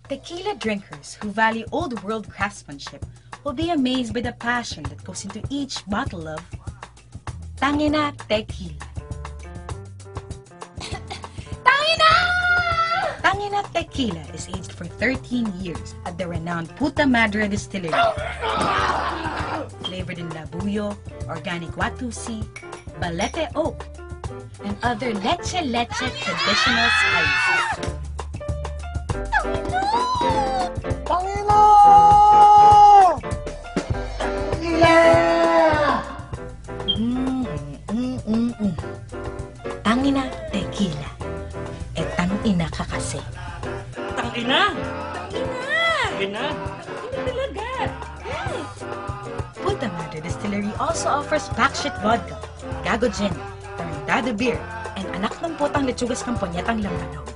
Tequila drinkers who value old world craftsmanship will be amazed by the passion that goes into each bottle of Tangina Tequila. Tangina! Tangina Tequila is aged for 13 years at the renowned Puta Madre Distillery. Flavored in labuyo, organic watusi, balete oak, and other leche traditional spices. Tangina! Tangina Tequila. Tangina ka kasi. Tangina! Tangina! Tangina! Tangina talaga! Puta Madre Distillery also offers Backshit Vodka, Gago Gin, Tornado Beer, and anak ng putang lechugas ng ponyetang lambanog.